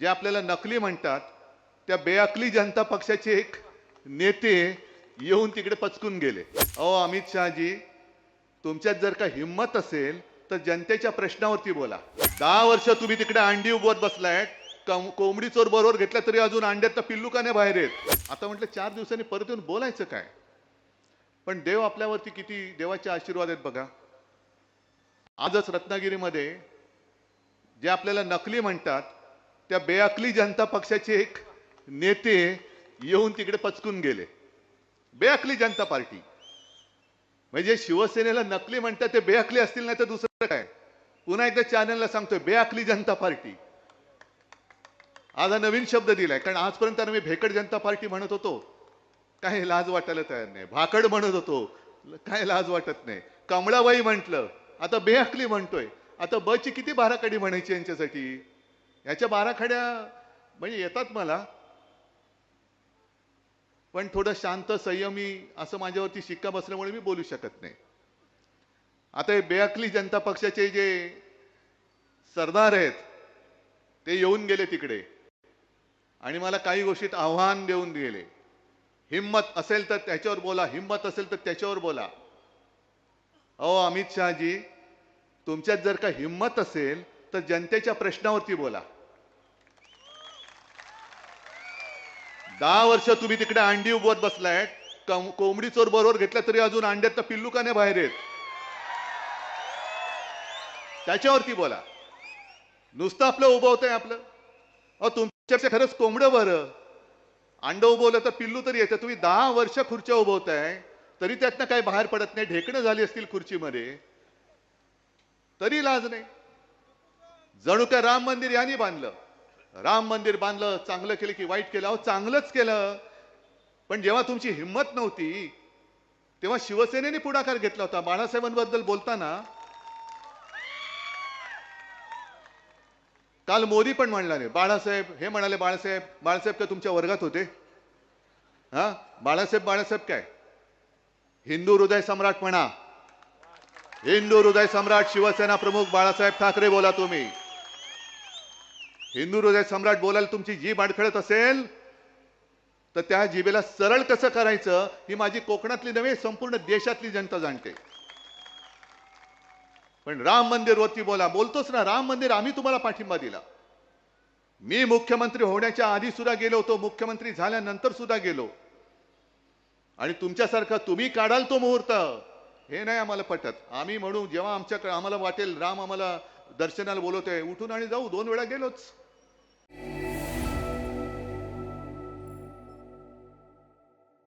जे आपल्याला नकली म्हणतात त्या बेअकली जनता पक्षाचे एक नेते येऊन तिकडे पचकून गेले. अहो अमित शहाजी, तुमच्यात जर का हिम्मत असेल तर जनतेच्या प्रश्नावरती बोला. 10 वर्ष तुम्ही तिकडे अंडी उभवत बसलाय. कोंबडी चोर बरोबर घेतला तरी अजून अंड्यात पिल्लू का नाही बाहेर येत. आता म्हटलं 4 दिवसांनी परत येऊन बोलायचं काय. पण देव आपल्यावरती किती देवाचे आशीर्वाद आहेत बघा. आजच रत्नागिरीमध्ये जे आपल्याला नकली म्हणतात त्या बेअकली जनता पक्षाचे एक नेते येऊन तिकडे पचकून गेले. बेअकली जनता पार्टी म्हणजे शिवसेनेला नकली म्हणतात ते बेअकली असतील नाही तर दुसरं काय. पुन्हा एकदा चॅनलला सांगतोय बेअकली जनता पार्टी. आज हा नवीन शब्द दिलाय, कारण आजपर्यंत मी भेकड जनता पार्टी म्हणत होतो, काय लाज वाटायला तयार नाही. भाकड म्हणत होतो, काय लाज वाटत नाही. कमळाबाई म्हटलं, आता बेअकली म्हणतोय. आता बची किती बाराखडी म्हणायची यांच्यासाठी. याच्या बाराखड्या म्हणजे येतात मला, पण थोडं शांत संयमी असं माझ्यावरती शिक्का बसल्यामुळे मी बोलू शकत नाही. आता हे बेअकली जनता पक्षाचे जे सरदार आहेत ते येऊन गेले तिकडे आणि मला काही गोष्टीत आव्हान देऊन गेले. हिम्मत असेल तर त्याच्यावर बोला, हिम्मत असेल तर त्याच्यावर बोला. अहो अमित शहाजी, तुमच्यात जर का हिम्मत असेल तर जनतेच्या प्रश्नावरती बोला. 10 वर्ष तुम्ही तिकडे अंडी उभवत बसलाय. कोंबडी चोर बरोबर घेतला तरी अजून अंड्यात पिल्लू का नाही बाहेर येत. त्याच्यावरती बोला. नुसतं आपलं उभवतंय आपलं. अहो तुमच्यापेक्षा खरंच कोंबडं बरं. अंड उभवलं तर पिल्लू तरी येतं. तुम्ही 10 वर्ष खुर्च्या उभवताय तरी त्यातनं काही बाहेर पडत नाही. ढेकणं झाली असतील खुर्चीमध्ये तरी लाज नाही. जणू काय राम मंदिर यांनी बांधलं. राम मंदिर बांधलं, चांगलं केलं की वाईट केलं. अहो चांगलंच केलं, पण जेव्हा तुमची हिंमत नव्हती तेव्हा शिवसेनेने पुढाकार घेतला होता. बाळासाहेबांबद्दल बोलताना काल मोदी पण म्हणाले, बाळासाहेब हे म्हणाले, बाळासाहेब का तुमच्या वर्गात होते. हा बाळासाहेब काय हिंदू हृदय सम्राट म्हणा. हिंदू हृदय सम्राट शिवसेना प्रमुख बाळासाहेब ठाकरे बोला तुम्ही. हिंदू हृदय सम्राट बोलायला तुमची जीभ अडखळत असेल तर त्या जिभेला सरळ कसं करायचं ही माझी कोकणातली नव्हे संपूर्ण देशातली जनता जाणते. पण राम मंदिर वरती बोला. बोलतोच ना, राम मंदिर आम्ही तुम्हाला पाठिंबा दिला. मी मुख्यमंत्री होण्याच्या आधी सुद्धा गेलो होतो, मुख्यमंत्री झाल्यानंतर सुद्धा गेलो. आणि तुमच्यासारखा तुम्ही काढाल तो मुहूर्त हे नाही आम्हाला पटत. आम्ही म्हणू जेव्हा आमच्याकडे आम्हाला वाटेल राम आम्हाला दर्शनाला बोलवतोय उठून आणि जाऊ. 2 वेळा गेलोच.